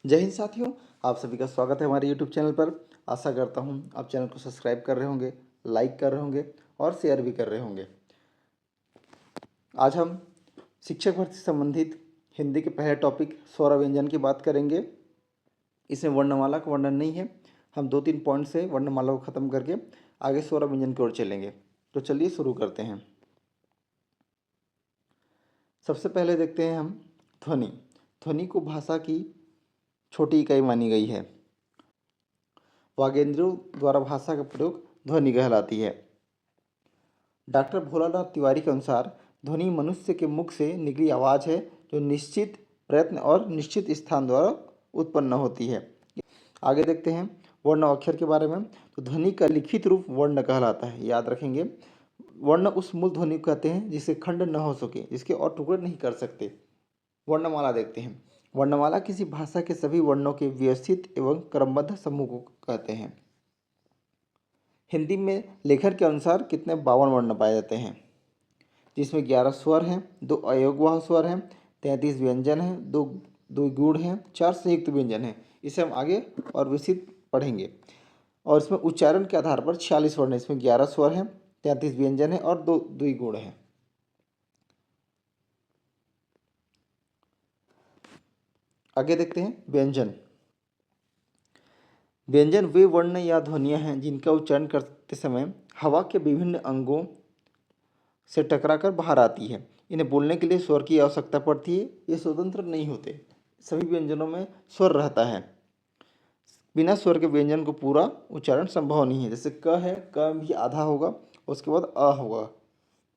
जय हिंद साथियों, आप सभी का स्वागत है हमारे YouTube चैनल पर। आशा करता हूँ आप चैनल को सब्सक्राइब कर रहे होंगे, लाइक कर रहे होंगे और शेयर भी कर रहे होंगे। आज हम शिक्षक भर्ती से संबंधित हिंदी के पहले टॉपिक स्वर व्यंजन की बात करेंगे। इसमें वर्णमाला का वर्णन नहीं है। हम 2-3 पॉइंट से वर्णमाला को ख़त्म करके आगे स्वर व्यंजन की ओर चलेंगे। तो चलिए शुरू करते हैं। सबसे पहले देखते हैं हम ध्वनि। ध्वनि को भाषा की छोटी इकाई मानी गई है। वागेंद्रों द्वारा भाषा का प्रयोग ध्वनि कहलाती है। डॉक्टर भोलानाथ तिवारी के अनुसार ध्वनि मनुष्य के मुख से निकली आवाज़ है जो निश्चित प्रयत्न और निश्चित स्थान द्वारा उत्पन्न होती है। आगे देखते हैं वर्ण और अक्षर के बारे में। तो ध्वनि का लिखित रूप वर्ण कहलाता है। याद रखेंगे, वर्ण उस मूल ध्वनि को कहते हैं जिसे खंड न हो सके, जिसके और टुकड़े नहीं कर सकते। वर्णमाला देखते हैं। वर्णमाला किसी भाषा के सभी वर्णों के व्यवस्थित एवं क्रमबद्ध समूह को कहते हैं। हिंदी में लेखक के अनुसार कितने 52 वर्ण पाए जाते हैं, जिसमें 11 स्वर हैं, 2 अयोगवाह स्वर हैं, 33 व्यंजन हैं, 2 गुण हैं, 4 संयुक्त व्यंजन हैं। इसे हम आगे और विस्तृत पढ़ेंगे। और इसमें उच्चारण के आधार पर 46 वर्ण हैं। इसमें 11 स्वर हैं, 33 व्यंजन हैं और 2 द्विगुण हैं। आगे देखते हैं व्यंजन। व्यंजन वे वर्ण या ध्वनियाँ हैं जिनका उच्चारण करते समय हवा के विभिन्न अंगों से टकराकर बाहर आती है। इन्हें बोलने के लिए स्वर की आवश्यकता पड़ती है। ये स्वतंत्र नहीं होते। सभी व्यंजनों में स्वर रहता है। बिना स्वर के व्यंजन को पूरा उच्चारण संभव नहीं है। जैसे क है, क भी आधा होगा, उसके बाद अ होगा,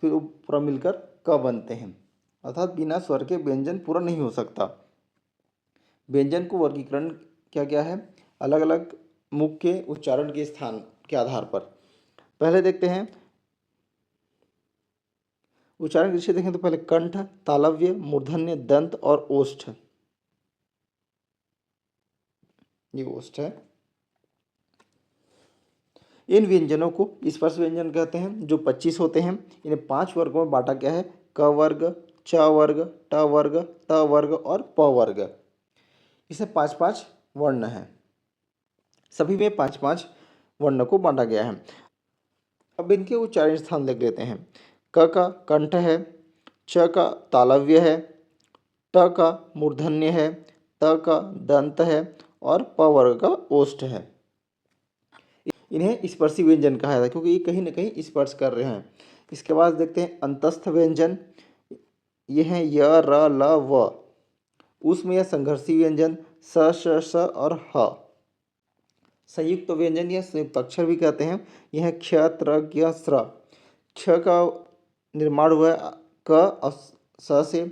फिर वो पूरा मिलकर क बनते हैं। अर्थात बिना स्वर के व्यंजन पूरा नहीं हो सकता। व्यंजन को वर्गीकरण क्या क्या है, अलग अलग मुख के उच्चारण के स्थान के आधार पर। पहले देखते हैं उच्चारण की दृष्टि देखें तो पहले कंठ, तालव्य, मूर्धन्य, दंत और ओष्ठ। ये ओष्ठ है। इन व्यंजनों को स्पर्श व्यंजन कहते हैं, जो 25 होते हैं। इन्हें 5 वर्गों में बांटा गया है। क वर्ग, च वर्ग, ट वर्ग, त वर्ग और प वर्ग। इसे 5-5 वर्ण हैं। सभी में 5-5 वर्ण को बांटा गया है। अब इनके उच्चारण स्थान देख लेते हैं। क का कंठ है, च का तालव्य है, ट का मूर्धन्य है, त का दंत है और प वर्ग का ओष्ठ है। इन्हें स्पर्शी व्यंजन कहा जाता है क्योंकि ये कहीं ना कहीं स्पर्श कर रहे हैं। इसके बाद देखते हैं अंतस्थ व्यंजन। ये हैं य, र, ल, व। उसमें यह संघर्षी व्यंजन स, श, स और ह। संयुक्त व्यंजन या संयुक्त अक्षर भी कहते हैं। यह है क्ष, त्र, ज्ञ, स्र। क्ष का निर्माण हुआ है क और स से,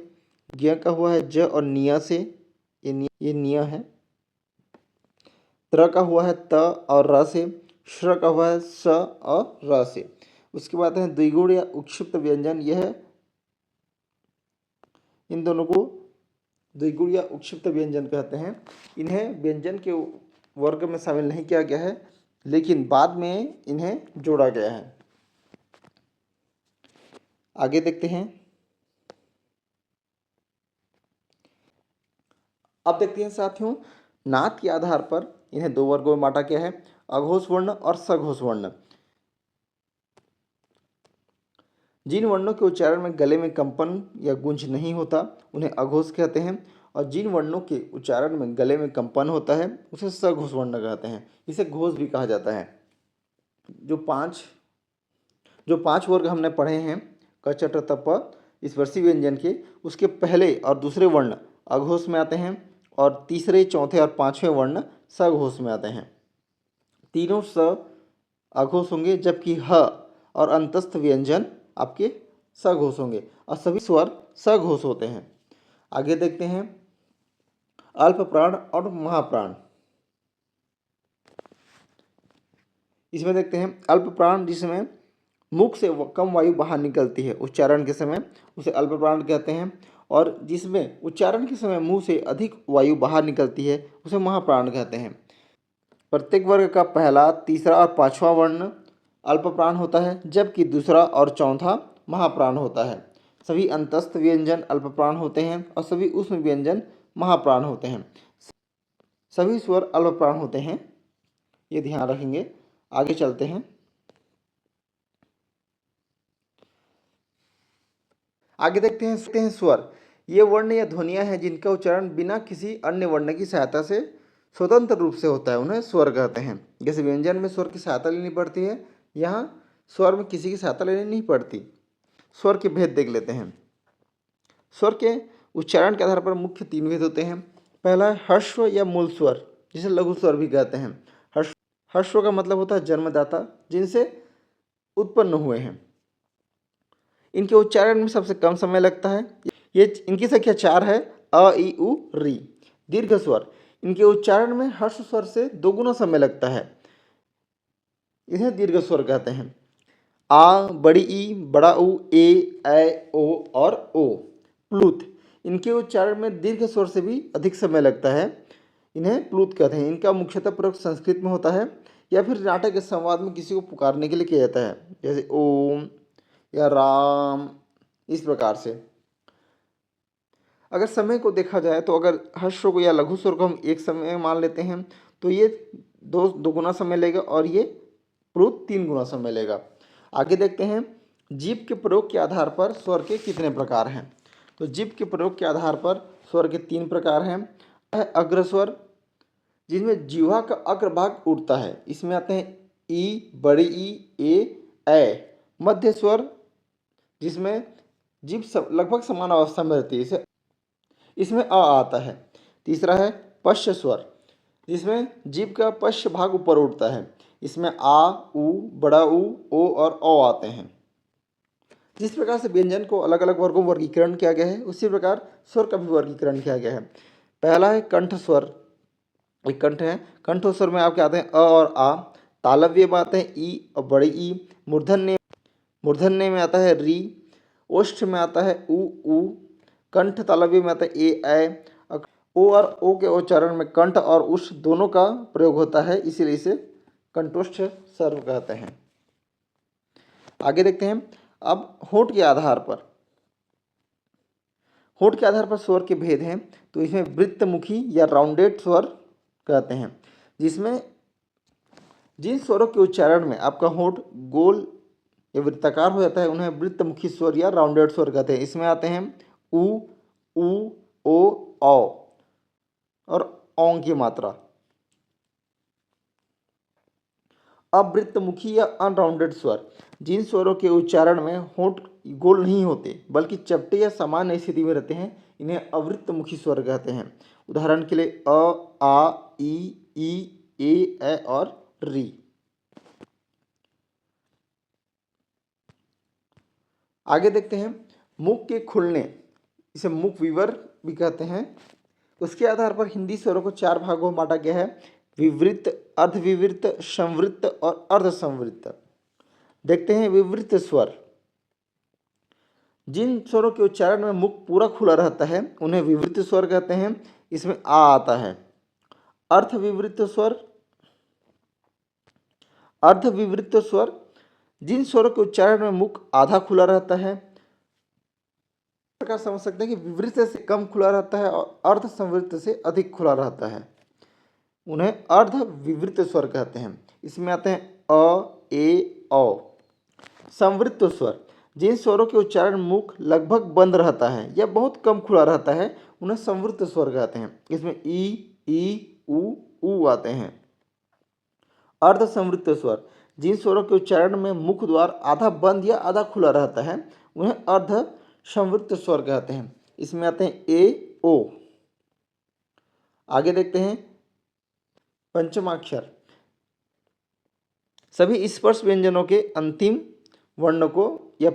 ज्ञ का हुआ है ज और निय से, ये निय है। त्र का हुआ है त और र से, श्र का हुआ है स और र से। उसके बाद है द्विगुण या उक्षिप्त व्यंजन। यह है, इन दोनों को द्विगुण या उक्षिप्त व्यंजन कहते हैं। इन्हें व्यंजन के वर्ग में शामिल नहीं किया गया है, लेकिन बाद में इन्हें जोड़ा गया है। आगे देखते हैं। अब देखते हैं साथियों, नाद के आधार पर इन्हें 2 वर्गों में बांटा गया है, अघोष वर्ण और सघोष वर्ण। जिन वर्णों के उच्चारण में गले में कंपन या गूंज नहीं होता उन्हें अघोष कहते हैं, और जिन वर्णों के उच्चारण में गले में कंपन होता है उसे सघोष वर्ण कहते हैं। इसे घोष भी कहा जाता है। जो पांच वर्ग हमने पढ़े हैं क, च, ट, त, प स्पर्शी व्यंजन के, उसके पहले और दूसरे वर्ण अघोष में आते हैं और तीसरे, चौथे और 5वें वर्ण सघोष में आते हैं। तीनों स अघोष होंगे, जबकि ह और अंतस्थ व्यंजन आपके सघोष होंगे और सभी स्वर सघोष होते हैं। आगे देखते हैं अल्प प्राण और महाप्राण। इसमें देखते हैं अल्प प्राण, जिसमें मुख से कम वायु बाहर निकलती है उच्चारण के समय, उसे अल्प प्राण कहते हैं। और जिसमें उच्चारण के समय मुंह से अधिक वायु बाहर निकलती है उसे महाप्राण कहते हैं। प्रत्येक वर्ग का पहला, तीसरा और 5वां वर्ण अल्प प्राण होता है, जबकि दूसरा और चौथा महाप्राण होता है। सभी अंतस्थ व्यंजन अल्प प्राण होते हैं और सभी उष्म व्यंजन महाप्राण होते हैं। सभी स्वर अल्प प्राण होते हैं, ये ध्यान रखेंगे। आगे चलते हैं। आगे देखते हैं स्वर। ये वर्ण या ध्वनियाँ हैं जिनका उच्चारण बिना किसी अन्य वर्ण की सहायता से स्वतंत्र रूप से होता है, उन्हें स्वर कहते हैं। जैसे व्यंजन में स्वर की सहायता लेनी पड़ती है, यहाँ स्वर में किसी की सहायता लेनी नहीं पड़ती। स्वर के भेद देख लेते हैं। स्वर के उच्चारण के आधार पर मुख्य 3 भेद होते हैं। पहला है ह्रस्व या मूल स्वर, जिसे लघु स्वर भी कहते हैं। ह्रस्व का मतलब होता है जन्मदाता, जिनसे उत्पन्न हुए हैं। इनके उच्चारण में सबसे कम समय लगता है। ये इनकी संख्या 4 है, अ ई उ री। दीर्घ स्वर, इनके उच्चारण में हर्ष स्वर से 2 गुना समय लगता है, इन्हें दीर्घ स्वर कहते हैं। आ, बड़ी ई, बड़ा उ, ए ओ और ओ। प्लुत, इनके उच्चारण में दीर्घ स्वर से भी अधिक समय लगता है, इन्हें प्लुत कहते हैं। इनका मुख्यतः प्रयोग संस्कृत में होता है या फिर नाटक के संवाद में किसी को पुकारने के लिए किया जाता है, जैसे ओम या राम, इस प्रकार से। अगर समय को देखा जाए तो अगर ह्रस्व को या लघु स्वर को हम एक समय मान लेते हैं तो ये दो गुना समय लेगा और ये प्लुत 3 गुना समय लेगा। आगे देखते हैं जीभ के प्रयोग के आधार पर स्वर के कितने प्रकार हैं। तो जीभ के प्रयोग के आधार पर स्वर के 3 प्रकार हैं। अग्र स्वर, जिसमें जीवा का अग्र भाग उठता है, इसमें आते हैं ई, बड़ी ई, ए। मध्य स्वर, जिसमें जीभ लगभग समान अवस्था में रहती है, इसमें अ आता है। तीसरा है पश्च स्वर, जिसमें जीभ का पश्च भाग ऊपर उठता है, इसमें आ, उ, बड़ा उ, ओ और औ आते हैं। जिस प्रकार से व्यंजन को अलग अलग वर्गों में वर्गीकरण किया गया है, उसी प्रकार स्वर का भी वर्गीकरण किया गया है। पहला है कंठ स्वर। एक कंठ है, कंठ स्वर में आपके आते हैं अ और आ। तालव्य में आते हैं ई और बड़ी ई। मूर्धन्य में आता है री। ओष्ठ में आता है उ। कंठ तालव्य में आता है ए। ओ और ओ के उच्चारण में कंठ और उष्ठ दोनों का प्रयोग होता है, इसीलिए इसे कंठोष्ठ स्वर कहते हैं। आगे देखते हैं अब होंठ के आधार पर स्वर के भेद हैं। तो इसमें वृत्तमुखी या राउंडेड स्वर कहते हैं, जिसमें जिन स्वरों के उच्चारण में आपका होंठ गोल या वृत्ताकार हो जाता है, उन्हें वृत्तमुखी स्वर या राउंडेड स्वर कहते हैं। इसमें आते हैं उ, ओ, औ और औं की मात्रा। अवृत्तमुखी या अनराउंडेड स्वर, जिन स्वरों के उच्चारण में होंठ गोल नहीं होते बल्कि चपटे या सामान्य स्थिति में रहते हैं, इन्हें अवृत्तमुखी स्वर कहते हैं। उदाहरण के लिए अ, आ, ई, ए और री। आगे देखते हैं मुख के खुलने, इसे मुख विवर भी कहते हैं। उसके आधार पर हिंदी स्वरों को 4 भागों में बांटा गया है: विवृत, अर्धविवृत, संवृत्त और अर्धसंवृत्त। देखते हैं विवृत स्वर, जिन स्वरों के उच्चारण में मुख पूरा खुला रहता है उन्हें विवृत स्वर कहते हैं, इसमें आ आता है। अर्धविवृत स्वर, जिन स्वरों के उच्चारण में मुख आधा खुला रहता है, प्रकार समझ सकते हैं कि विवृत से कम खुला रहता है और अर्ध संवृत्त से अधिक खुला रहता है, उन्हें अर्ध विवृत स्वर कहते हैं। इसमें आते हैं अ, ए, औ। संवृत्त स्वर, जिन स्वरों के उच्चारण मुख लगभग बंद रहता है या बहुत कम खुला रहता है, उन्हें संवृत्त स्वर कहते हैं। इसमें ई, उ आते हैं। अर्ध संवृत्त स्वर, जिन स्वरों के उच्चारण में मुख द्वार आधा बंद या आधा खुला रहता है, उन्हें अर्ध संवृत्त स्वर कहते हैं। इसमें आते हैं ए, ओ। आगे देखते हैं पंचमाक्षर। सभी स्पर्श व्यंजनों के अंतिम वर्ण को या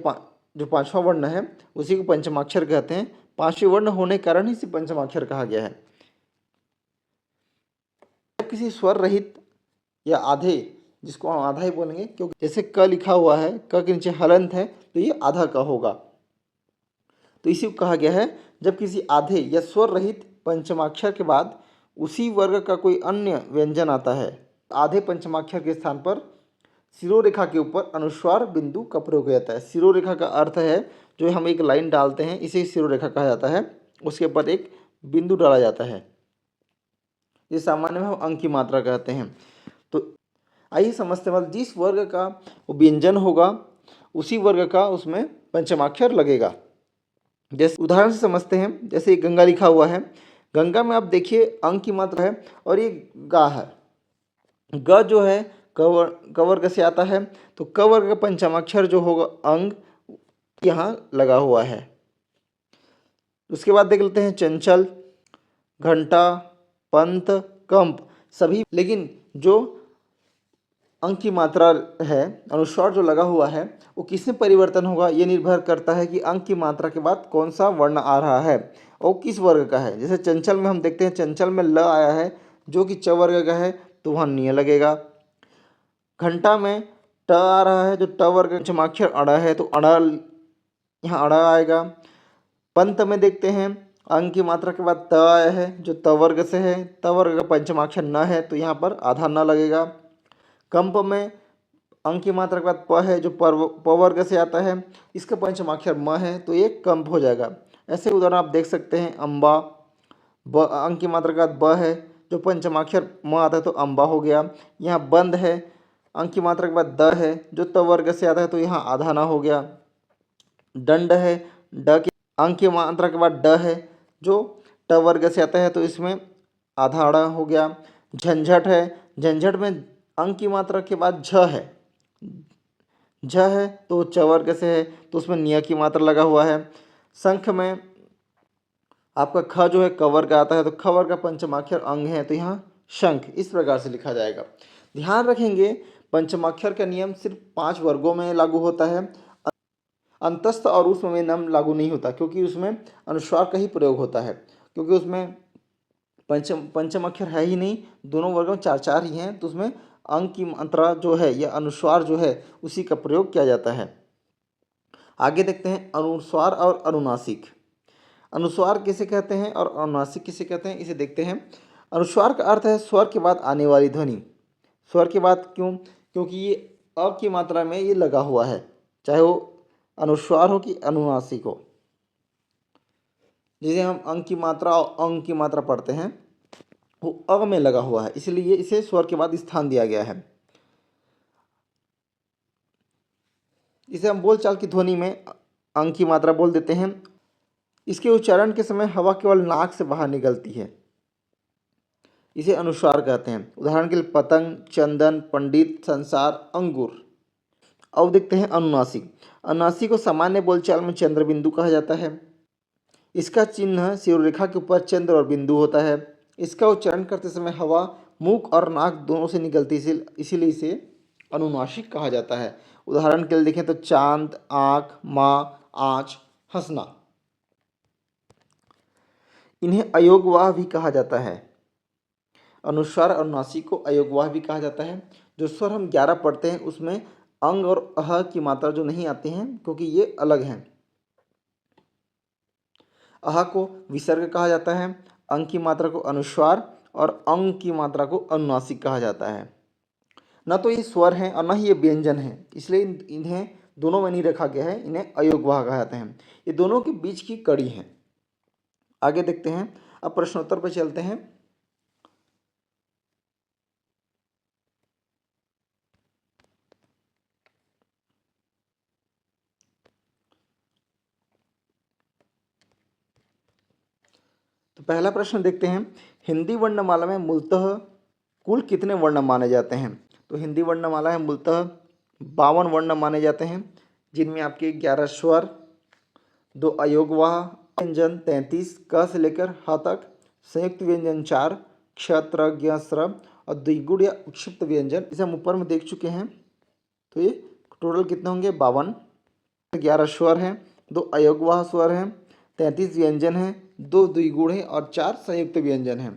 जो 5वां वर्ण है उसी को पंचमाक्षर कहते हैं। 5वें वर्ण होने के कारण ही इसे पंचमाक्षर कहा गया है। किसी स्वर रहित या आधे, जिसको हम आधा ही बोलेंगे क्योंकि जैसे क लिखा हुआ है, क के नीचे हलंत है तो ये आधा का होगा, तो इसी को कहा गया है जब किसी आधे या स्वर रहित पंचमाक्षर के बाद उसी वर्ग का कोई अन्य व्यंजन आता है। आधे पंचमाक्षर के स्थान पर शिरोरेखा के ऊपर अनुस्वार बिंदु का प्रयोग हो जाता है। शिरोरेखा का अर्थ है जो हम एक लाइन डालते हैं, इसे शिरोरेखा कहा जाता है। उसके ऊपर एक बिंदु डाला जाता है। ये सामान्य में हम अंक की मात्रा कहते हैं। तो आइए समझते हैं, जिस वर्ग का वो व्यंजन होगा उसी वर्ग का उसमें पंचमाक्षर लगेगा। जैसे उदाहरण से समझते हैं, जैसे गंगा लिखा हुआ है, गंगा में आप देखिए अंक की मात्रा है और ये गा है। ग जो है कवर्ग से आता है, तो कवर्ग का पंचमाक्षर जो होगा अंग यहाँ लगा हुआ है। उसके बाद देख लेते हैं चंचल, घंटा, पंत, कंप सभी, लेकिन जो अंक की मात्रा है, अनुस्वार जो लगा हुआ है, वो किसमें परिवर्तन होगा ये निर्भर करता है कि अंक की मात्रा के बाद कौन सा वर्ण आ रहा है और किस वर्ग का है। जैसे चंचल में हम देखते हैं, चंचल में ल आया है जो कि च वर्ग का है, तो वहाँ निय लगेगा। घंटा में ट आ रहा है जो ट वर्ग पंचमाक्षर अड़ा है, तो अड़ा यहाँ अड़ा आएगा। पंत में देखते हैं अंक की मात्रा के बाद त आया है जो त वर्ग से है, त वर्ग का पंचमाक्षर न है, तो यहाँ पर आधा न लगेगा। कंप में अंक की मात्रा के बाद प है जो प वर्ग से आता है, इसका पंचमाक्षर म है, तो ये कंप हो जाएगा। ऐसे उदाहरण आप देख सकते हैं, अम्बा, ब अंक की मात्रा के बाद ब है जो पंचमाक्षर म आता है, तो अम्बा हो गया। यहाँ बंद है, अंक की मात्रा के बाद द है जो त वर्ग से आता है, तो यहाँ आधा ना हो गया। दंड है, ड के अंक की मात्रा के बाद ड है जो ट वर्ग से आता है, तो इसमें आधा अड़ा हो गया। झंझट है, झंझट में अंक की मात्रा के बाद झ है, झ है तो च वर्ग से है, तो उसमें निय की मात्रा लगा हुआ है। शंख में आपका ख जो है क वर्ग आता है, तो ख वर्ग का पंचमाक्षर अंग है, तो यहाँ शंख इस प्रकार से लिखा जाएगा। ध्यान रखेंगे पंचमाक्षर का नियम सिर्फ 5 वर्गों में लागू होता है, अंतस्थ और ऊष्म में नम लागू नहीं होता, क्योंकि उसमें अनुस्वार का ही प्रयोग होता है, क्योंकि उसमें पंचम अक्षर है ही नहीं, दोनों वर्गों में 4 ही हैं, तो उसमें अंक की मात्रा जो है या अनुस्वार जो है उसी का प्रयोग किया जाता है। आगे देखते हैं अनुस्वार और अनुनासिक। अनुस्वार किसे कहते हैं और अनुनासिक किसे कहते हैं, इसे देखते हैं। अनुस्वार का अर्थ है स्वर के बाद आने वाली ध्वनि। स्वर के बाद क्यों? क्योंकि ये अ की मात्रा में ये लगा हुआ है, चाहे वो अनुस्वार हो कि अनुनासिक हो। जिसे हम अंक की मात्रा और अंग की मात्रा पढ़ते हैं, वो अ में लगा हुआ है, इसलिए इसे स्वर के बाद स्थान दिया गया है। इसे हम बोलचाल की ध्वनि में अंक की मात्रा बोल देते हैं। इसके उच्चारण के समय हवा केवल नाक से बाहर निकलती है, इसे अनुस्वार कहते हैं। उदाहरण के लिए पतंग, चंदन, पंडित, संसार, अंगूर। अब देखते हैं अनुनासिक। अनुनासिक को सामान्य बोलचाल में चंद्र बिंदु कहा जाता है। इसका चिन्ह शिरोरेखा के ऊपर चंद्र और बिंदु होता है। इसका उच्चारण करते समय हवा मुख और नाक दोनों से निकलती है, इसीलिए इसे अनुनासिक कहा जाता है। उदाहरण के लिए देखें तो चांद, आँख, माँ, आँच, हंसना। इन्हें अयोगवाह भी कहा जाता है। अनुस्वार और अनुनासिक को अयोगवाह भी कहा जाता है। जो स्वर हम 11 पढ़ते हैं उसमें अंग और अह की मात्रा जो नहीं आती हैं, क्योंकि ये अलग हैं। अह को विसर्ग कहा जाता है, अंग की मात्रा को अनुस्वार और अंग की मात्रा को अनुनासिक कहा जाता है। न तो ये स्वर हैं और न ही ये व्यंजन हैं, इसलिए इन्हें दोनों में नहीं रखा गया है, इन्हें अयोगवाह कहा जाते हैं। ये दोनों के बीच की कड़ी हैं। आगे देखते हैं, अब प्रश्नोत्तर पर चलते हैं। तो पहला प्रश्न देखते हैं, हिंदी वर्णमाला में मूलतः कुल कितने वर्ण माने जाते हैं? तो हिंदी वर्णमाला में मूलतः 52 वर्ण माने जाते हैं, जिनमें आपके 11 स्वर, 2 अयोगवाह व्यंजन 33 क से लेकर ह तक, संयुक्त व्यंजन 4 क्ष, त्र, ज्ञ, स्र और द्विगुण या विक्षिप्त व्यंजन, इसे हम ऊपर में देख चुके हैं। तो ये टोटल कितने होंगे? 52। 11 स्वर हैं, 2 अयोगवाह स्वर हैं, 33 व्यंजन हैं, 2 द्विगुण हैं और 4 संयुक्त व्यंजन हैं।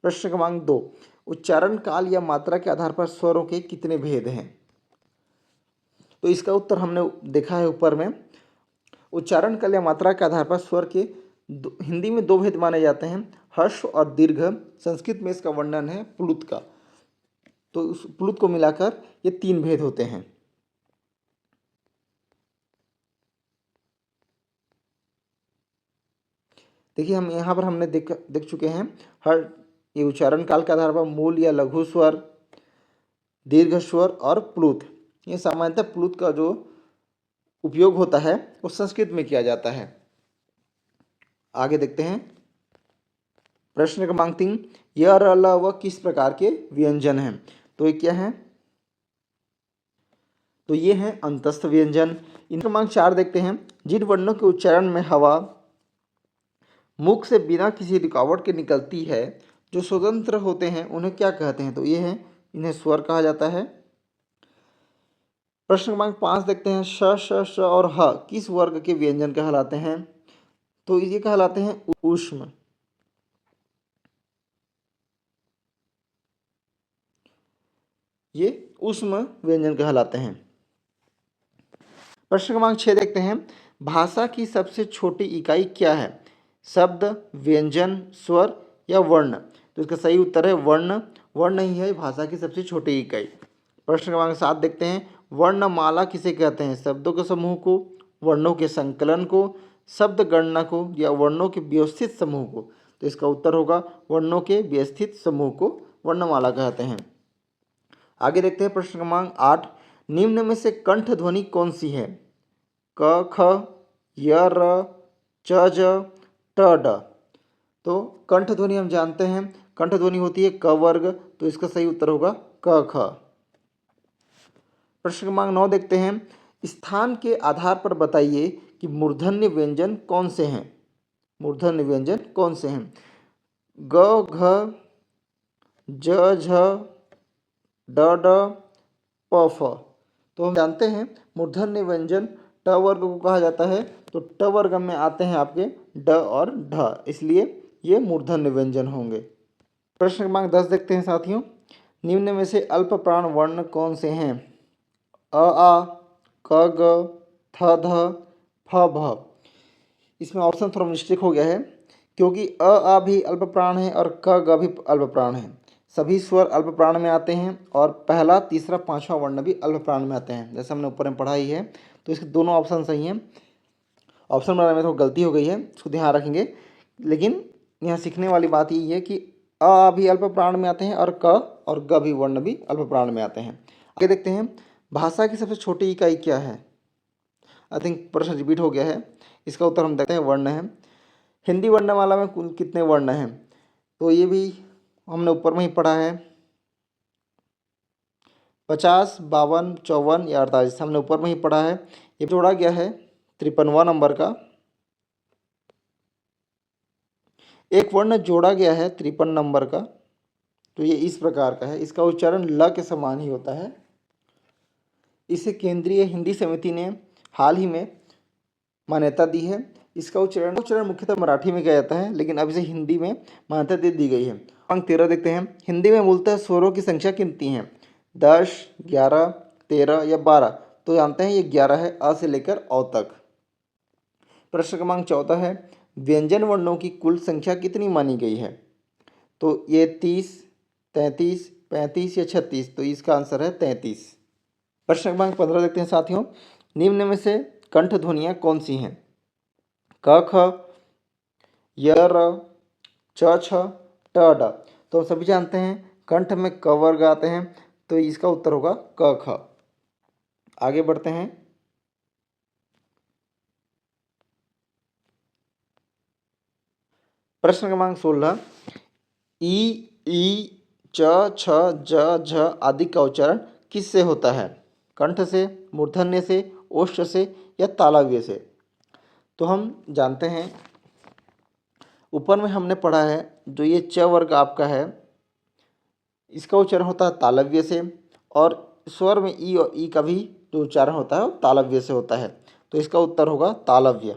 प्रश्न क्रमांक 2, उच्चारण काल या मात्रा के आधार पर स्वरों के कितने भेद हैं? तो इसका उत्तर हमने देखा है ऊपर में। उच्चारण काल या मात्रा के आधार पर स्वर के हिंदी में 2 भेद माने जाते हैं, ह्रस्व और दीर्घ। संस्कृत में इसका वर्णन है प्लुत का, तो उस प्लुत को मिलाकर ये 3 भेद होते हैं। देखिए हम यहाँ पर हमने देख चुके हैं हर ये उच्चारण काल के आधार पर मूल या लघु स्वर, दीर्घ स्वर और प्लुत। ये सामान्यतः प्लुत का जो उपयोग होता है वो संस्कृत में किया जाता है। आगे देखते हैं प्रश्न क्रमांक 3, यह र ल व किस प्रकार के व्यंजन हैं? तो ये क्या है? तो ये हैं अंतस्थ व्यंजन। इन क्रमांक 4 देखते हैं, जिन वर्णों के उच्चारण में हवा मुख से बिना किसी रुकावट के निकलती है, जो स्वतंत्र होते हैं, उन्हें क्या कहते हैं? तो ये हैं, इन्हें स्वर कहा जाता है। प्रश्न क्रमांक 5 देखते हैं, श श श और ह किस वर्ग के व्यंजन कहलाते हैं? तो ये कहलाते हैं ऊष्म। ये ऊष्म व्यंजन कहलाते हैं। प्रश्न क्रमांक 6 देखते हैं, भाषा की सबसे छोटी इकाई क्या है? शब्द, व्यंजन, स्वर या वर्ण? तो इसका सही उत्तर है वर्ण। वर्ण ही है भाषा की सबसे छोटी इकाई। प्रश्न क्रमांक 7 देखते हैं, वर्णमाला किसे कहते हैं? शब्दों के समूह को, वर्णों के संकलन को, शब्द गणना को या वर्णों के व्यवस्थित समूह को? तो इसका उत्तर होगा वर्णों के व्यवस्थित समूह को वर्णमाला कहते हैं। आगे देखते हैं प्रश्न क्रमांक 8, निम्न में से कंठ ध्वनि कौन सी है? क ख, य र, च ज, ट ड। तो कंठ ध्वनि हम जानते हैं, कंठ ध्वनि होती है क वर्ग, तो इसका सही उत्तर होगा क ख। प्रश्न क्रमांक 9 देखते हैं, स्थान के आधार पर बताइए कि मूर्धन्य व्यंजन कौन से हैं? मूर्धन्य व्यंजन कौन से हैं? ग घ, ज झ, ड ड, प फ। तो हम जानते हैं मूर्धन्य व्यंजन ट वर्ग को कहा जाता है, तो ट वर्ग में आते हैं आपके ड और ढ, इसलिए ये मूर्धन्य व्यंजन होंगे। प्रश्न क्रमांक 10 देखते हैं साथियों, निम्न में से अल्प प्राण वर्ण कौन से हैं? अ आ, क ग, थ ध, फ भ। इसमें ऑप्शन थोड़ा मिस्टेक हो गया है, क्योंकि अ आ भी अल्प प्राण है और क ग भी अल्प प्राण है। सभी स्वर अल्प प्राण में आते हैं और पहला, तीसरा, पांचवा वर्ण भी अल्प प्राण में आते हैं, जैसे हमने ऊपर में पढ़ा ही है। तो इसके दोनों ऑप्शन सही हैं। ऑप्शन बनाने में थोड़ी गलती हो गई है, इसको ध्यान रखेंगे। लेकिन यहाँ सीखने वाली बात यही है कि अ भी अल्प प्राण में आते हैं और क और ग भी वर्ण भी अल्प प्राण में आते हैं। आगे देखते हैं, भाषा की सबसे छोटी इकाई क्या है? आई थिंक प्रश्न रिपीट हो गया है। इसका उत्तर हम देखते हैं वर्ण है। हिंदी वर्णमाला में कुल कितने वर्ण हैं? तो ये भी हमने ऊपर में ही पढ़ा है, 50, 52, 54 या 48, हमने ऊपर में ही पढ़ा है। ये जोड़ा गया है 53वां नंबर का। एक वर्ण जोड़ा गया है 53 नंबर का, तो ये इस प्रकार का है। इसका उच्चारण ल के समान ही होता है। इसे केंद्रीय हिंदी समिति ने हाल ही में मान्यता दी है। इसका उच्चारण मुख्यतः मराठी में किया जाता है, लेकिन अब इसे हिंदी में मान्यता दे दी गई है। अंक 13 देखते हैं, हिंदी में मूलतः स्वरों की संख्या कितनी है? 10, 11, 13 या 12? तो जानते हैं ये 11 है, अ से लेकर औ तक। प्रश्न क्रमांक 14 है, व्यंजन वर्णों की कुल संख्या कितनी मानी गई है? तो ये 30, 33, 35 या 36? तो इसका आंसर है 33। प्रश्न क्रमांक 15 देखते हैं साथियों, निम्न में से कंठ ध्वनियाँ कौन सी हैं? क ख, य र, च छ, ट ड। तो हम सभी जानते हैं कंठ में क वर्ग आते हैं, तो इसका उत्तर होगा क ख। आगे बढ़ते हैं, प्रश्न क्रमांक 16, ई, च, छ, ज, झ आदि का उच्चारण किससे होता है? कंठ से, मूर्धन्य से, ओष्ठ से या तालव्य से? तो हम जानते हैं, ऊपर में हमने पढ़ा है, जो ये च वर्ग आपका है, इसका उच्चारण होता है तालव्य से, और स्वर में ई और ई का भी जो उच्चारण होता है वो तालव्य से होता है, तो इसका उत्तर होगा तालव्य।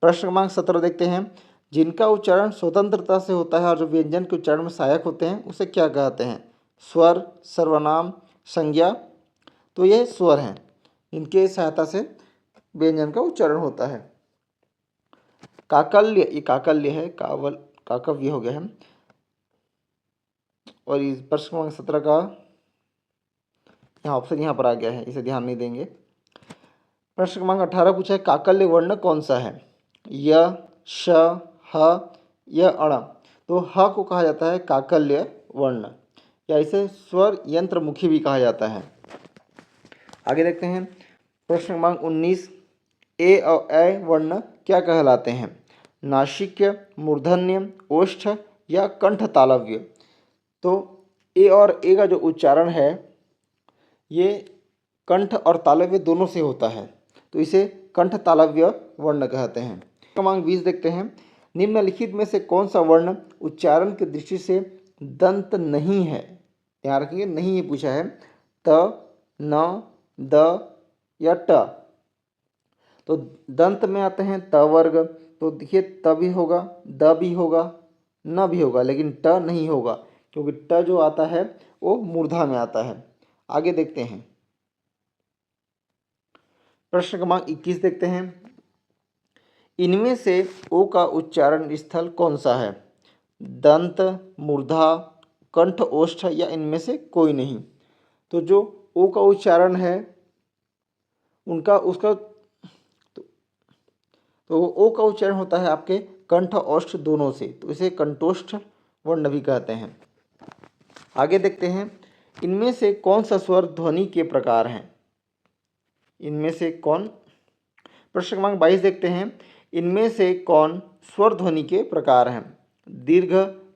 प्रश्न क्रमांक 17 देखते हैं, जिनका उच्चारण स्वतंत्रता से होता है और जो व्यंजन के उच्चारण में सहायक होते हैं उसे क्या कहते हैं? स्वर, सर्वनाम, संज्ञा? तो ये स्वर हैं, इनके सहायता से व्यंजन का उच्चारण होता है। काकल्य, ये काकल्य है, कावल काकव्य हो गया है। और इस प्रश्न क्रमांक 17 का यहाँ ऑप्शन यहाँ पर आ गया है, इसे ध्यान नहीं देंगे। प्रश्न क्रमांक 18 पूछा है, काकल्य वर्ण कौन सा है? य, श, ह, य, अण। तो ह को कहा जाता है काकल्य वर्ण, या इसे स्वर यंत्रमुखी भी कहा जाता है। आगे देखते हैं प्रश्न क्रमांक 19, ए और ऐ वर्ण क्या कहलाते हैं? नासिक्य, मूर्धन्य, ओष्ठ या कंठ तालव्य। तो ए और ए का जो उच्चारण है ये कंठ और तालव्य दोनों से होता है, तो इसे कंठ तालव्य वर्ण कहते हैं। क्रमांक 20 देखते हैं, निम्नलिखित में से कौन सा वर्ण उच्चारण की दृष्टि से दंत नहीं है? ध्यान रखिए, नहीं ये पूछा है। त, न, द या ट। तो दंत में आते हैं त वर्ग, तो देखिए त भी होगा, द भी होगा, न भी होगा, लेकिन ट नहीं होगा, क्योंकि ट जो आता है वो मूर्धा में आता है। आगे देखते हैं प्रश्न क्रमांक 21 देखते हैं, इनमें से ओ का उच्चारण स्थल कौन सा है? दंत, मूर्धा, कंठ, ओष्ठ या इनमें से कोई नहीं। तो जो ओ का उच्चारण है उनका उसका तो ओ का उच्चारण होता है आपके कंठ ओष्ठ दोनों से, तो इसे कंठोष्ठ वर्ण भी कहते हैं। आगे देखते हैं, इनमें से कौन सा स्वर ध्वनि के प्रकार हैं? इनमें से कौन? प्रश्न क्रमांक 22 देखते हैं, इनमें से कौन स्वर ध्वनि के प्रकार हैं? दीर्घ,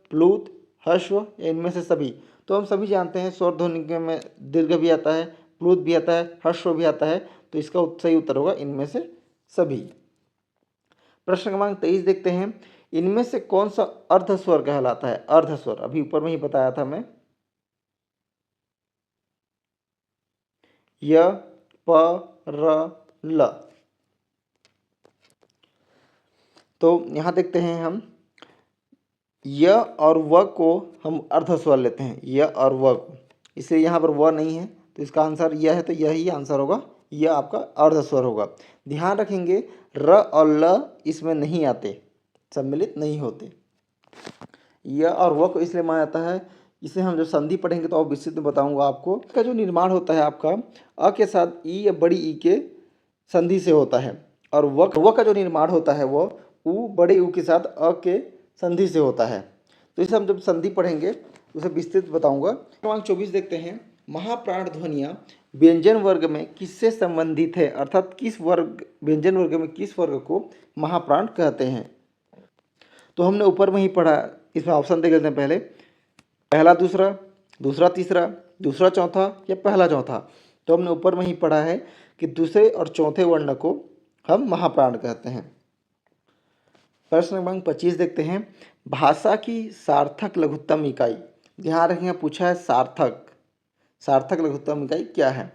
प्लुत, ह्रस्व या इनमें से सभी? तो हम सभी जानते हैं स्वर ध्वनि में दीर्घ भी आता है, प्लुत भी आता है, ह्रस्व भी आता है, तो इसका सही उत्तर होगा इनमें से सभी। प्रश्न क्रमांक 23 देखते हैं, इनमें से कौन सा अर्ध स्वर कहलाता है? अर्ध स्वर अभी ऊपर में ही बताया था मैं। य, प, र, ल। तो यहाँ देखते हैं हम य और व को हम अर्ध स्वर लेते हैं, य और व को, इसलिए यहाँ पर व नहीं है, तो इसका आंसर यह है, तो यही आंसर होगा, यह आपका अर्ध स्वर होगा। ध्यान रखेंगे र और ल इसमें नहीं आते, सम्मिलित नहीं होते। य और व को इसलिए माना जाता है, इसे हम जब संधि पढ़ेंगे तो और विस्तृत में बताऊंगा आपको। इसका जो निर्माण होता है आपका अ के साथ ई या बड़ी ई के संधि से होता है, और व का जो निर्माण होता है वो उ बड़े उ के साथ अ के संधि से होता है। तो इसे हम जब संधि पढ़ेंगे उसे विस्तृत बताऊंगा। क्रमांक 24 देखते हैं, महाप्राण ध्वनियाँ व्यंजन वर्ग में किससे संबंधित है? अर्थात किस वर्ग, व्यंजन वर्ग में किस वर्ग को महाप्राण कहते हैं? तो हमने ऊपर में ही पढ़ा, इसमें ऑप्शन देख लेते हैं पहले, पहला दूसरा, दूसरा तीसरा, दूसरा चौथा या पहला चौथा। तो हमने ऊपर में ही पढ़ा है कि दूसरे और चौथे वर्ण को हम महाप्राण कहते हैं। प्रश्न क्रमांक 25 देखते हैं, भाषा की सार्थक लघुत्तम इकाई। ध्यान रखिए पूछा है सार्थक, सार्थक लघुत्तम इकाई क्या है?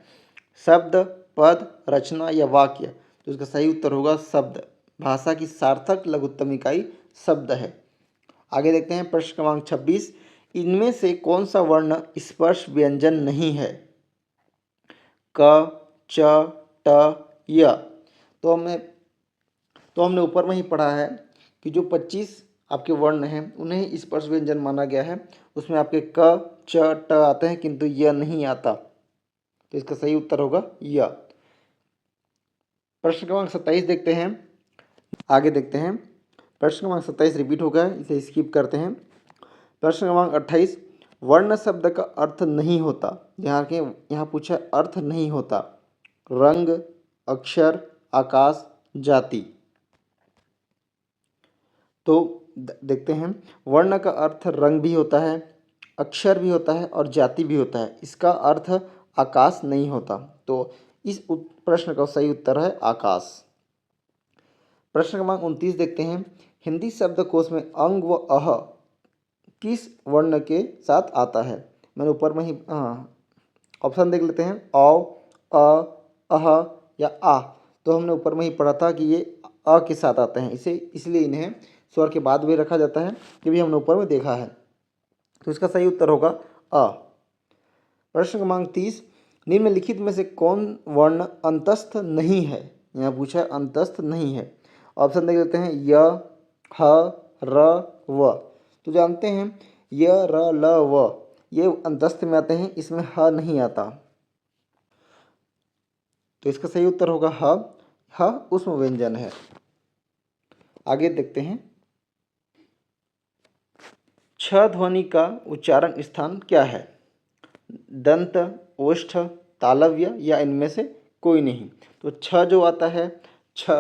शब्द, पद, रचना या वाक्य? तो इसका सही उत्तर होगा शब्द। भाषा की सार्थक लघुत्तम इकाई शब्द है। आगे देखते हैं प्रश्न क्रमांक 26, इनमें से कौन सा वर्ण स्पर्श व्यंजन नहीं है? क, च, ट, य। तो हमने ऊपर में ही पढ़ा है कि जो 25 आपके वर्ण हैं उन्हें स्पर्श व्यंजन माना गया है। उसमें आपके क, च, ट आते हैं किंतु य नहीं आता, तो इसका सही उत्तर होगा य। प्रश्न क्रमांक 27 देखते हैं। आगे देखते हैं प्रश्न क्रमांक 27 रिपीट हो गया, इसे स्किप करते हैं। प्रश्न क्रमांक 28, वर्ण शब्द का अर्थ नहीं होता। ध्यान रखें यहाँ पूछा अर्थ नहीं होता। रंग, अक्षर, आकाश, जाति। तो देखते हैं, वर्ण का अर्थ रंग भी होता है, अक्षर भी होता है और जाति भी होता है, इसका अर्थ आकाश नहीं होता। तो इस प्रश्न का सही उत्तर है आकाश। प्रश्न क्रमांक 29 देखते हैं, हिंदी शब्दकोश में अंग व अह किस वर्ण के साथ आता है? मैंने ऊपर में ही ऑप्शन देख लेते हैं, औ, अ, अह या आ। तो हमने ऊपर में ही पढ़ा था कि ये अ के साथ आते हैं, इसे इसलिए इन्हें स्वर के बाद भी रखा जाता है, ये भी हमने ऊपर में देखा है। तो इसका सही उत्तर होगा अ। प्रश्न क्रमांक 30, निम्नलिखित में से कौन वर्ण अंतस्थ नहीं है? यहाँ पूछा है अंतस्थ नहीं है। ऑप्शन देख लेते हैं, य, ह, र, व। तो जानते हैं य, र, ल, व ये अंतस्थ में आते हैं, इसमें ह नहीं आता, तो इसका सही उत्तर होगा ह। ह उसमें व्यंजन है। आगे देखते हैं छ ध्वनि का उच्चारण स्थान क्या है? दंत, ओष्ठ, तालव्य या इनमें से कोई नहीं। तो छ जो आता है, छ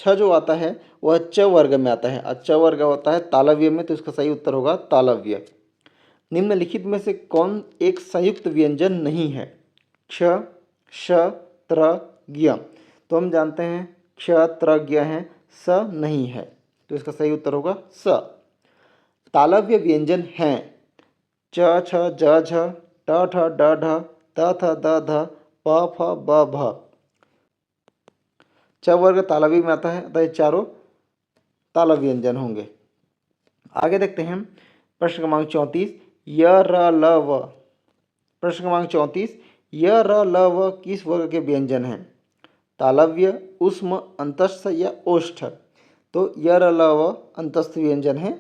जो आता है वह च वर्ग में आता है और च वर्ग होता है तालव्य में, तो इसका सही उत्तर होगा तालव्य। निम्नलिखित में से कौन एक संयुक्त व्यंजन नहीं है? क्ष, श, त्र, ज्ञ। तो हम जानते हैं क्ष, त्र, ज्ञ है, स नहीं है, तो इसका सही उत्तर होगा स। तालव्य व्यंजन हैं च, छ, ज, झ, ट, ठ, ड, ढ, त, थ, द, ध, प, फ, ब, भ। च वर्ग तालव्य में आता है, अतः ये चारों तालव्य व्यंजन होंगे। आगे देखते हैं प्रश्न क्रमांक 34, य, र, ल, व। प्रश्न क्रमांक 34, य, र, ल, व किस वर्ग के व्यंजन हैं? तालव्य, ऊष्म, अंतस्थ या ओष्ठ। तो य, र, ल, व अंतस्थ व्यंजन है।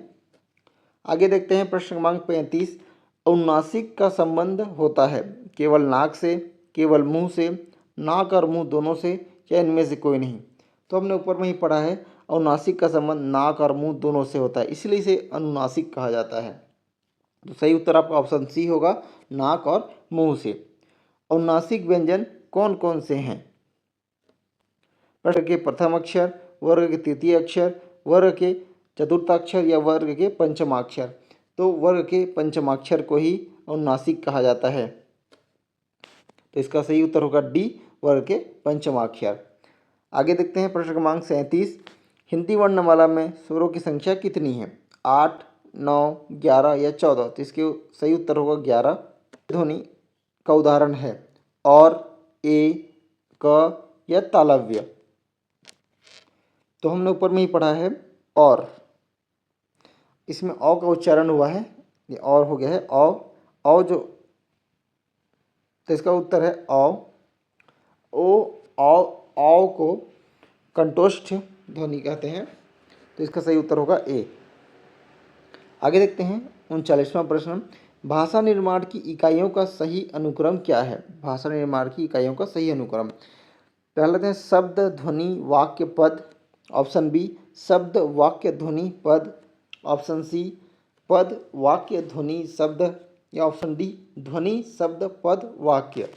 आगे देखते हैं प्रश्न क्रमांक 35, अनुनासिक का संबंध होता है केवल नाक से, केवल मुंह से, नाक और मुंह दोनों से या इनमें से कोई नहीं। तो हमने ऊपर में ही पढ़ा है अनुनासिक का संबंध नाक और मुंह दोनों से होता है, इसलिए इसे अनुनासिक कहा जाता है। तो सही उत्तर आपका ऑप्शन सी होगा, नाक और मुंह से। अनुनासिक व्यंजन कौन कौन से हैं? प्रश्न के प्रथम अक्षर, वर्ग के तृतीय अक्षर, वर्ग के चतुर्थाक्षर या वर्ग के पंचमाक्षर। तो वर्ग के पंचमाक्षर को ही अनुनासिक कहा जाता है, तो इसका सही उत्तर होगा डी, वर्ग के पंचमाक्षर। आगे देखते हैं प्रश्न क्रमांक 37, हिंदी वर्णमाला में स्वरों की संख्या कितनी है? 8, 9, 11 या 14। तो इसके सही उत्तर होगा 11। ध्वनि का उदाहरण है और, ए, क या तालव्य। तो हमने ऊपर में ही पढ़ा है और, इसमें औ का उच्चारण हुआ है, ये और हो गया है औ जो, तो इसका उत्तर है औ। औ को कंठोष्ठ ध्वनि कहते हैं, तो इसका सही उत्तर होगा ए। आगे देखते हैं 39वां प्रश्न, भाषा निर्माण की इकाइयों का सही अनुक्रम क्या है? भाषा निर्माण की इकाइयों का सही अनुक्रम, पहले लेते हैं शब्द, ध्वनि, वाक्य, पद। ऑप्शन बी शब्द, वाक्य, ध्वनि, पद। ऑप्शन सी पद, वाक्य, ध्वनि, शब्द। या ऑप्शन डी ध्वनि, शब्द, पद, वाक्य।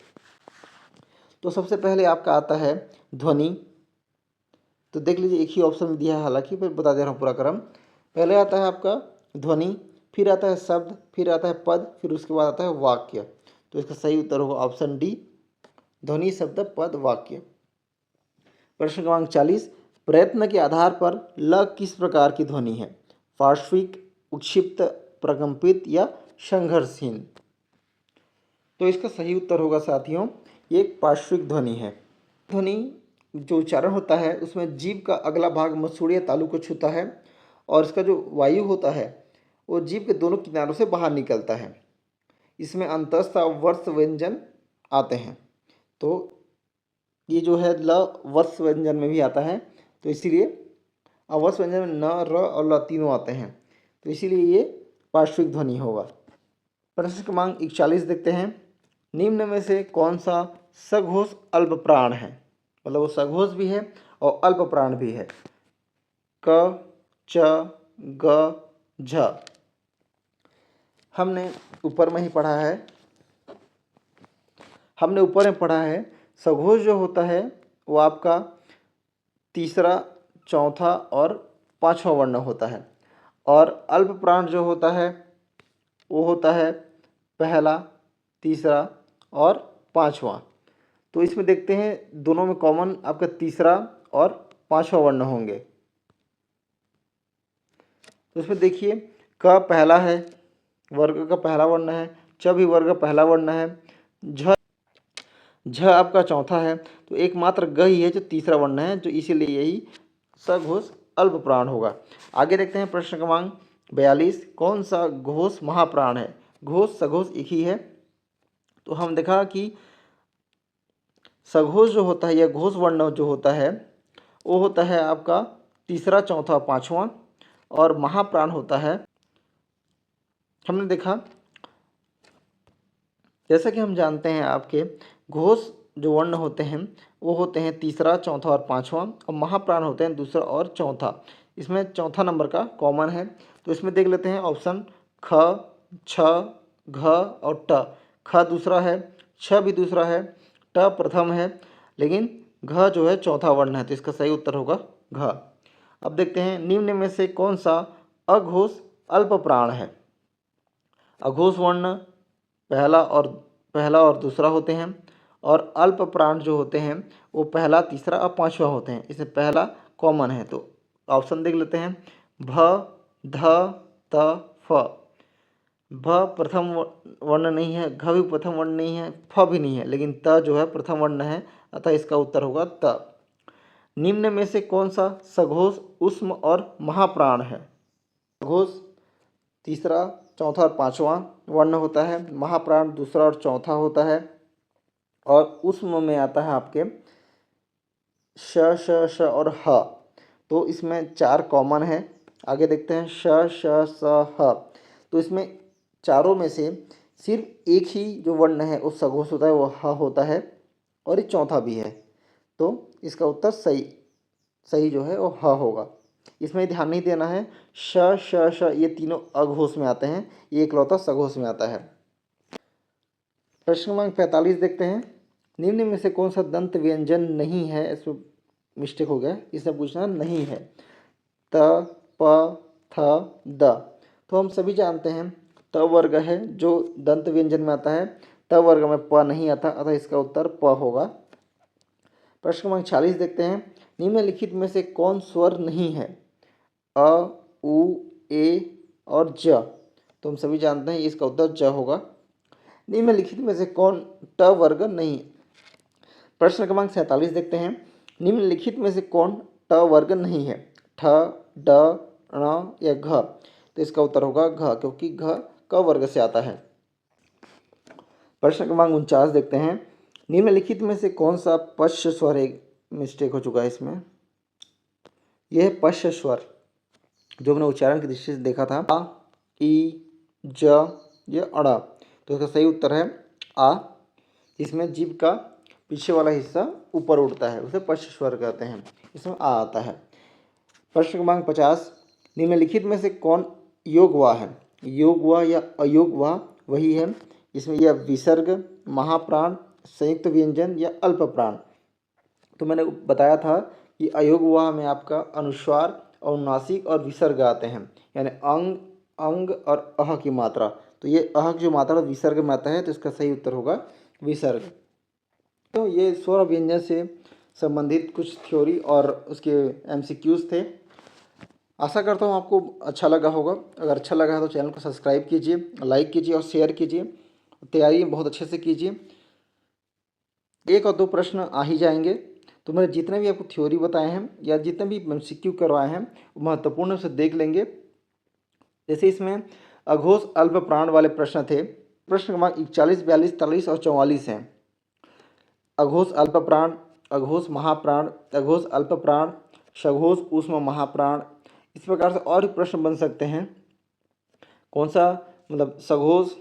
तो सबसे पहले आपका आता है ध्वनि। तो देख लीजिए एक ही ऑप्शन दिया है, हालांकि फिर बता दे रहा हूँ पूरा क्रम। पहले आता है आपका ध्वनि, फिर आता है शब्द, फिर आता है पद, फिर उसके बाद आता है वाक्य। तो इसका सही उत्तर होगा ऑप्शन डी, ध्वनि, शब्द, पद, वाक्य। प्रश्न क्रमांक 40, प्रयत्न के आधार पर ल किस प्रकार की ध्वनि है? पार्श्विक, उक्षिप्त, प्रकंपित या संघर्षहीन। तो इसका सही उत्तर होगा साथियों, ये एक पार्श्विक ध्वनि है। ध्वनि जो उच्चारण होता है उसमें जीभ का अगला भाग मसूड़िया तालु को छूता है और इसका जो वायु होता है वो जीभ के दोनों किनारों से बाहर निकलता है। इसमें अंतस्थ वर्ष व्यंजन आते हैं, तो ये जो है ल वर्ष व्यंजन में भी आता है, तो इसीलिए अवर्ष व्यंजन में न, र और ल तीनों आते हैं, तो इसीलिए ये पार्श्विक ध्वनि होगा। प्रश्न क्रमांक 41 देखते हैं, निम्न में से कौन सा सघोष अल्प प्राण है? मतलब वो सघोष भी है और अल्प प्राण भी है। क, च, ग, झ। हमने ऊपर में पढ़ा है सघोष जो होता है वो आपका तीसरा, चौथा और पांचवा वर्ण होता है, और अल्प प्राण जो होता है वो होता है पहला, तीसरा और पांचवा। तो इसमें देखते हैं दोनों में कॉमन आपका तीसरा और पांचवा वर्ण होंगे। तो इसमें देखिए क पहला है, वर्ग का पहला वर्ण है, च भी वर्ग का पहला वर्ण है, झ आपका चौथा है, तो एकमात्र ग ही है जो तीसरा वर्ण है, जो इसीलिए यही सघोष अल्प प्राण होगा। आगे देखते हैं प्रश्न क्रमांक 42, कौन सा घोष महाप्राण है? घोष सघोष एक ही है। तो हम देखा कि सघोष जो होता है या घोष वर्ण जो होता है वो होता है आपका तीसरा, चौथा, पांचवा, और महाप्राण होता है, हमने देखा जैसा कि हम जानते हैं आपके घोष जो वर्ण होते हैं वो होते हैं तीसरा, चौथा और पांचवा, और महाप्राण होते हैं दूसरा और चौथा। इसमें चौथा नंबर का कॉमन है, तो इसमें देख लेते हैं ऑप्शन ख, छ, घ और ट। ख दूसरा है, छ भी दूसरा है, ट प्रथम है, लेकिन घ जो है चौथा वर्ण है, तो इसका सही उत्तर होगा घ। अब देखते हैं निम्न में से कौन सा अघोष अल्प प्राण है। अघोष वर्ण पहला और दूसरा होते हैं, और अल्प प्राण जो होते हैं वो पहला, तीसरा और पांचवा होते हैं। इसमें पहला कॉमन है, तो ऑप्शन देख लेते हैं भ, ध, त, फ। भ प्रथम वर्ण नहीं है, घ भी प्रथम वर्ण नहीं है, फ भी नहीं है, लेकिन त जो है प्रथम वर्ण है, अतः इसका उत्तर होगा त। निम्न में से कौन सा सघोष, ऊष्म और महाप्राण है। सघोष तीसरा, चौथा और पांचवा वर्ण होता है, महाप्राण दूसरा और चौथा होता है, और ऊष्म में आता है आपके श, श, श और ह। तो इसमें चार कॉमन है। आगे देखते हैं श, श, स, ह। तो इसमें चारों में से सिर्फ एक ही जो वर्ण है उस सघोष होता है, वो ह होता है, और एक चौथा भी है। तो इसका उत्तर सही जो है वो ह होगा। इसमें ध्यान नहीं देना है, श, श, श ये तीनों अघोष में आते हैं, ये इकलौता सघोष में आता है। प्रश्न क्रमांक 45 देखते हैं। निम्न में से कौन सा दंत व्यंजन नहीं है, इसमें मिस्टेक हो गया, इसमें पूछना नहीं है। त, प, थ, द। तो हम सभी जानते हैं त वर्ग है जो दंत व्यंजन में आता है, त वर्ग में प नहीं आता, अतः इसका उत्तर प होगा। प्रश्न क्रमांक 46 देखते हैं। निम्नलिखित में से कौन स्वर नहीं है। अ, उ, ए और ज। तो हम सभी जानते हैं इसका उत्तर ज होगा। निम्नलिखित में से कौन ट वर्ग नहीं। प्रश्न क्रमांक 47 देखते हैं। निम्नलिखित में से कौन ट वर्ग नहीं है। ठ, ड, ण या घ। तो इसका उत्तर होगा घ, क्योंकि घ क वर्ग से आता है। प्रश्न क्रमांक 49 देखते हैं। निम्नलिखित में से कौन सा पश्च स्वर है। मिस्टेक हो चुका है इसमें, यह है पश्च स्वर जो हमने उच्चारण की दृष्टि से देखा था। आ, ई, ज या अड़ा। तो इसका सही उत्तर है आ। इसमें जीभ का पीछे वाला हिस्सा ऊपर उठता है, उसे पश्च स्वर कहते हैं, इसमें आ आता है। प्रश्न क्रमांक 50। निम्नलिखित में से कौन योग वा है। योग वा या अयोग वा वही है। इसमें यह विसर्ग, महाप्राण, संयुक्त व्यंजन या अल्प प्राण। तो मैंने बताया था कि अयोग वा में आपका अनुस्वार, अनुनासिक और विसर्ग आते हैं, यानी अंग, अंग और अह की मात्रा। तो ये अह की जो मात्रा विसर्ग में आता है, तो इसका सही उत्तर होगा विसर्ग। तो ये स्वर व्यंजन से संबंधित कुछ थ्योरी और उसके एमसीक्यूज थे। आशा करता हूँ आपको अच्छा लगा होगा। अगर अच्छा लगा है तो चैनल को सब्सक्राइब कीजिए, लाइक कीजिए और शेयर कीजिए। तैयारी बहुत अच्छे से कीजिए, एक और दो प्रश्न आ ही जाएंगे। तो मैंने जितने भी आपको थ्योरी बताए हैं या जितने भी एमसीक्यू करवाए हैं वो महत्वपूर्ण से देख लेंगे। जैसे इसमें अघोष अल्प प्राण वाले प्रश्न थे। प्रश्न क्रमांक 41, 42, 43 और 44 हैं। अघोष अल्प प्राण, अघोष महाप्राण, अघोष अल्प प्राण, सघोष ऊष्म महाप्राण। इस प्रकार से और भी प्रश्न बन सकते हैं। कौन सा मतलब सघोष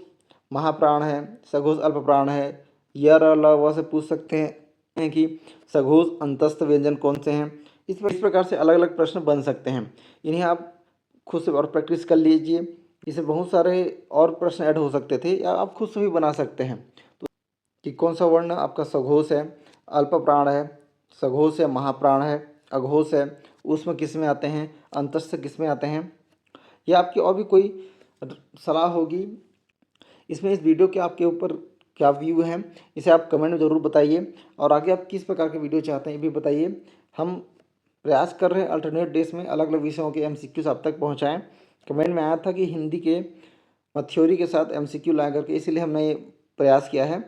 महाप्राण है, सघोष अल्प प्राण है, य, र, ल, व से पूछ सकते हैं कि सघोष अंतस्थ व्यंजन कौन से हैं। इस प्रकार से अलग अलग प्रश्न बन सकते हैं। इन्हें आप खुद से और प्रैक्टिस कर लीजिए। इससे बहुत सारे और प्रश्न ऐड हो सकते थे, या आप खुद से भी बना सकते हैं। तो कि कौन सा वर्ण आपका सघोष है, अल्प प्राण है, सघोष है, महाप्राण है, अघोष है, उसमें किस में आते हैं, अंतस्थ किस में आते हैं, या आपकी और भी कोई सलाह होगी इसमें। इस वीडियो के आपके ऊपर क्या व्यू है, इसे आप कमेंट में ज़रूर बताइए। और आगे आप किस प्रकार के वीडियो चाहते हैं ये भी बताइए। हम प्रयास कर रहे हैं अल्टरनेट डेज में अलग अलग विषयों के एमसीक्यूज आप तक पहुंचाएं। कमेंट में आया था कि हिंदी के थ्योरी के साथ एमसीक्यू लाया करके, इसीलिए हमने ये प्रयास किया है।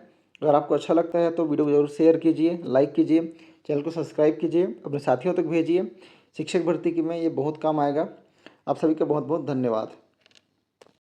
अगर आपको अच्छा लगता है तो वीडियो को जरूर शेयर कीजिए, लाइक कीजिए, चैनल को सब्सक्राइब कीजिए, अपने साथियों तक भेजिए। शिक्षक भर्ती की में ये बहुत काम आएगा। आप सभी का बहुत बहुत धन्यवाद।